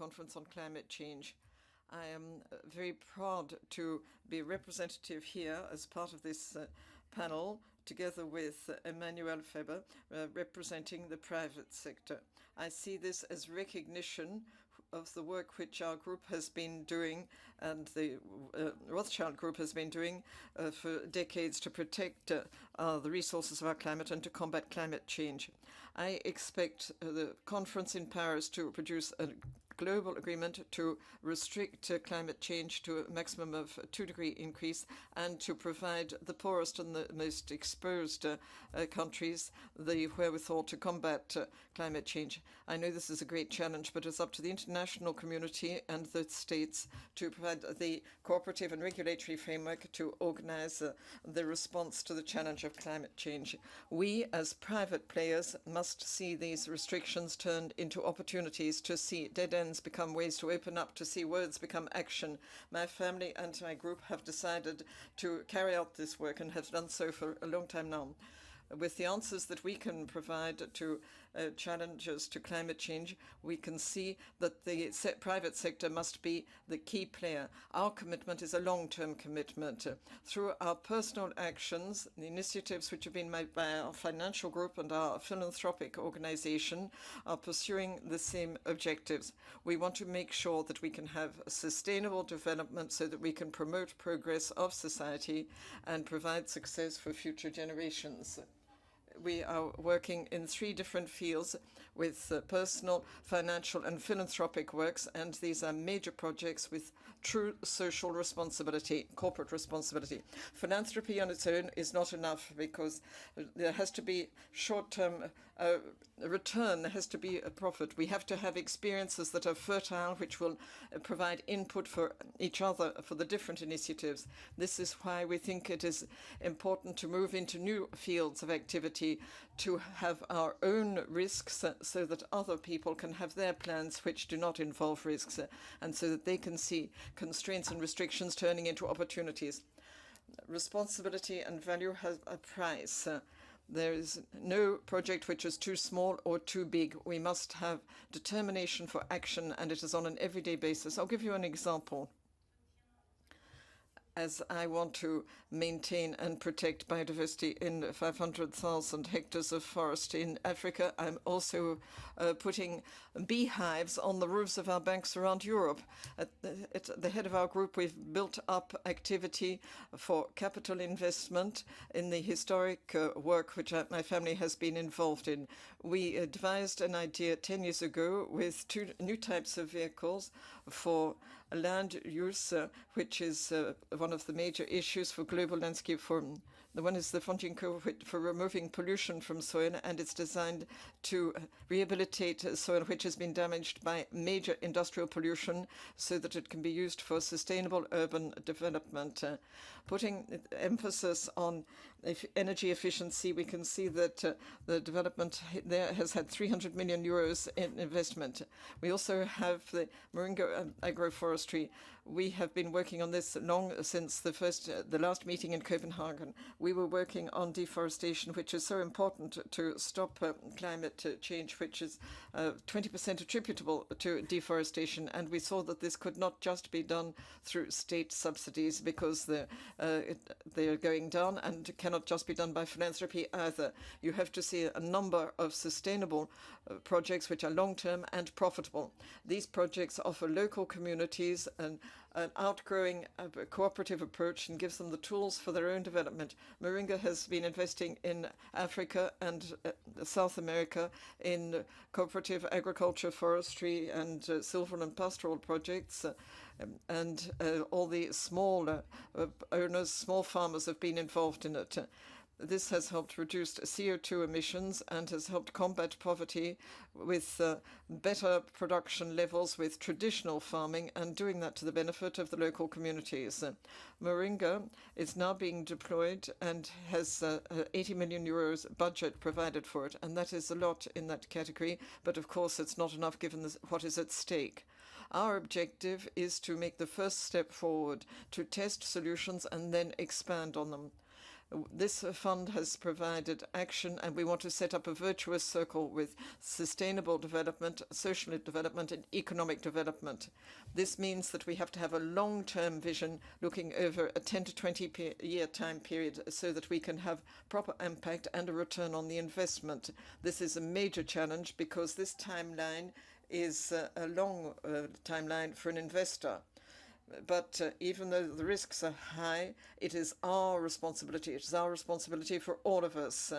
Conference on Climate Change. I am very proud to be representative here as part of this panel, together with Emmanuel Faber, representing the private sector. I see this as recognition of the work which our group has been doing and the Rothschild Group has been doing for decades to protect the resources of our climate and to combat climate change. I expect the conference in Paris to produce a global agreement to restrict climate change to a maximum of a 2-degree increase and to provide the poorest and the most exposed countries the wherewithal to combat climate change. I know this is a great challenge, but it's up to the international community and the states to provide the cooperative and regulatory framework to organize the response to the challenge of climate change. We, as private players, must see these restrictions turned into opportunities, to see dead ends become ways to open up, to see words become action. My family and my group have decided to carry out this work and have done so for a long time now. With the answers that we can provide to challenges to climate change, we can see that the private sector must be the key player. Our commitment is a long-term commitment. Through our personal actions, the initiatives which have been made by our financial group and our philanthropic organization are pursuing the same objectives. We want to make sure that we can have sustainable development so that we can promote progress of society and provide success for future generations. We are working in 3 different fields with personal, financial and philanthropic works, and these are major projects with true social responsibility, corporate responsibility. Philanthropy on its own is not enough because there has to be short-term return, there has to be a profit. We have to have experiences that are fertile, which will provide input for each other, for the different initiatives. This is why we think it is important to move into new fields of activity, to have our own risks so that other people can have their plans which do not involve risks, and so that they can see constraints and restrictions turning into opportunities. Responsibility and value have a price. There is no project which is too small or too big. We must have determination for action, and it is on an everyday basis. I'll give you an example. As I want to maintain and protect biodiversity in 500,000 hectares of forest in Africa, I'm also putting beehives on the roofs of our banks around Europe. At the head of our group, we've built up activity for capital investment in the historic work which my family has been involved in. We devised an idea 10 years ago with 2 new types of vehicles for land use, which is one of the major issues for global landscape forum. The one is the Fontinco for removing pollution from soil, and it's designed to rehabilitate soil which has been damaged by major industrial pollution so that it can be used for sustainable urban development. Putting emphasis on energy efficiency, we can see that the development there has had 300 million euros in investment. We also have the Moringa agroforestry. We have been working on this long since the last meeting in Copenhagen. We were working on deforestation, which is so important to stop climate change, which is 20% attributable to deforestation. And we saw that this could not just be done through state subsidies, because they are going down, and cannot just be done by philanthropy either. You have to see a number of sustainable projects which are long-term and profitable. These projects offer local communities an outgrowing cooperative approach and gives them the tools for their own development. Moringa has been investing in Africa and South America in cooperative agriculture, forestry, and silver and pastoral projects. And all the small owners, small farmers have been involved in it. This has helped reduce CO2 emissions and has helped combat poverty with better production levels with traditional farming, and doing that to the benefit of the local communities. Moringa is now being deployed and has 80 million euros budget provided for it, and that is a lot in that category, but of course it's not enough given what is at stake. Our objective is to make the first step forward, to test solutions and then expand on them. This fund has provided action, and we want to set up a virtuous circle with sustainable development, social development, and economic development. This means that we have to have a long-term vision looking over a 10 to 20-year time period so that we can have proper impact and a return on the investment. This is a major challenge because this timeline is a long timeline for an investor. But even though the risks are high, it is our responsibility. It is our responsibility for all of us.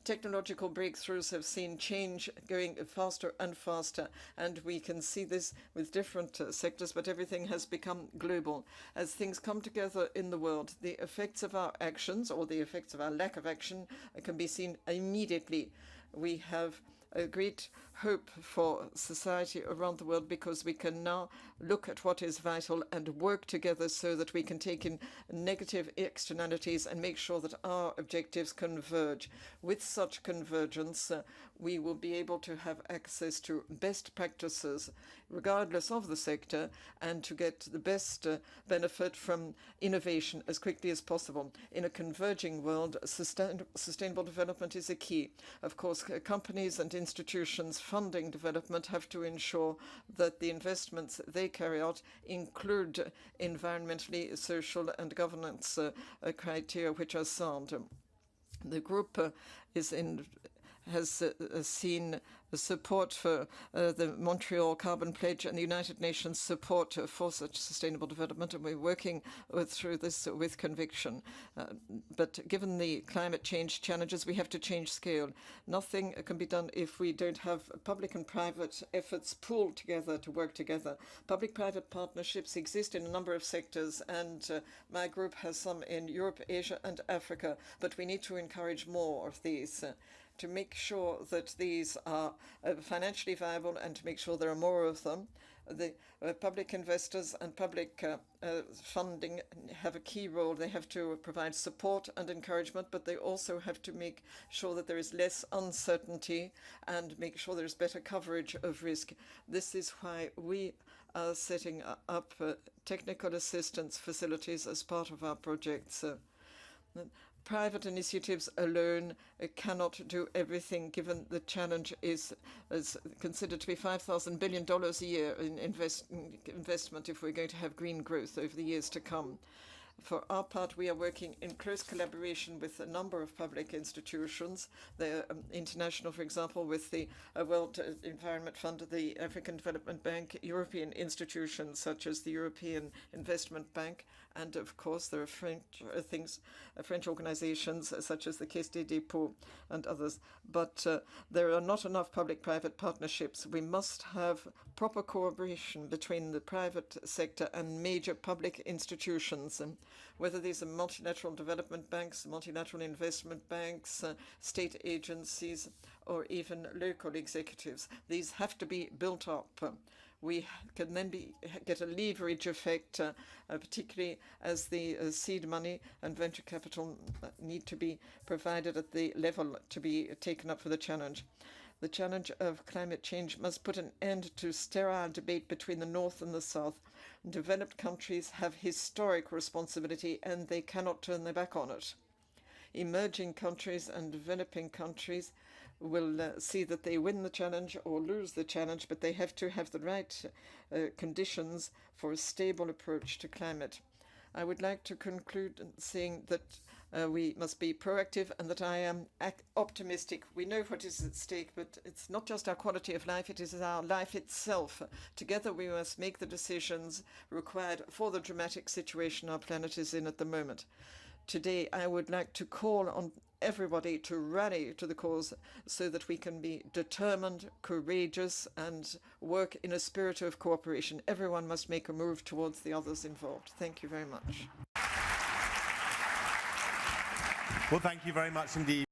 Technological breakthroughs have seen change going faster and faster, and we can see this with different sectors, but everything has become global. As things come together in the world, the effects of our actions or the effects of our lack of action can be seen immediately. We have a great hope for society around the world because we can now look at what is vital and work together so that we can take in negative externalities and make sure that our objectives converge. With such convergence, we will be able to have access to best practices regardless of the sector and to get the best benefit from innovation as quickly as possible. In a converging world, sustainable development is a key. Of course, companies and institutions funding development have to ensure that the investments they carry out include environmentally, social and governance criteria which are sound. The group has seen support for the Montreal Carbon Pledge and the United Nations support for such sustainable development, and we're working through this with conviction. But given the climate change challenges, we have to change scale. Nothing can be done if we don't have public and private efforts pooled together to work together. Public-private partnerships exist in a number of sectors, and my group has some in Europe, Asia, and Africa, but we need to encourage more of these. To make sure that these are financially viable and to make sure there are more of them. The public investors and public funding have a key role. They have to provide support and encouragement, but they also have to make sure that there is less uncertainty and make sure there is better coverage of risk. This is why we are setting up technical assistance facilities as part of our projects. Private initiatives alone cannot do everything, given the challenge is considered to be $5,000 billion a year in investment if we're going to have green growth over the years to come. For our part, we are working in close collaboration with a number of public institutions. The international, for example, with the World Environment Fund, the African Development Bank, European institutions such as the European Investment Bank, and of course there are French organizations such as the Caisse des Dépôts and others. But there are not enough public-private partnerships. We must have proper cooperation between the private sector and major public institutions, whether these are multilateral development banks, multilateral investment banks, state agencies, or even local executives. These have to be built up. We can then get a leverage effect, particularly as the seed money and venture capital need to be provided at the level to be taken up for the challenge. The challenge of climate change must put an end to sterile debate between the North and the South. Developed countries have historic responsibility and they cannot turn their back on it. Emerging countries and developing countries will see that they win the challenge or lose the challenge, but they have to have the right conditions for a stable approach to climate. I would like to conclude saying that we must be proactive and that I am optimistic. We know what is at stake, but it's not just our quality of life, it is our life itself. Together we must make the decisions required for the dramatic situation our planet is in at the moment. Today I would like to call on everybody to rally to the cause so that we can be determined, courageous, and work in a spirit of cooperation. Everyone must make a move towards the others involved. Thank you very much. Well, thank you very much indeed.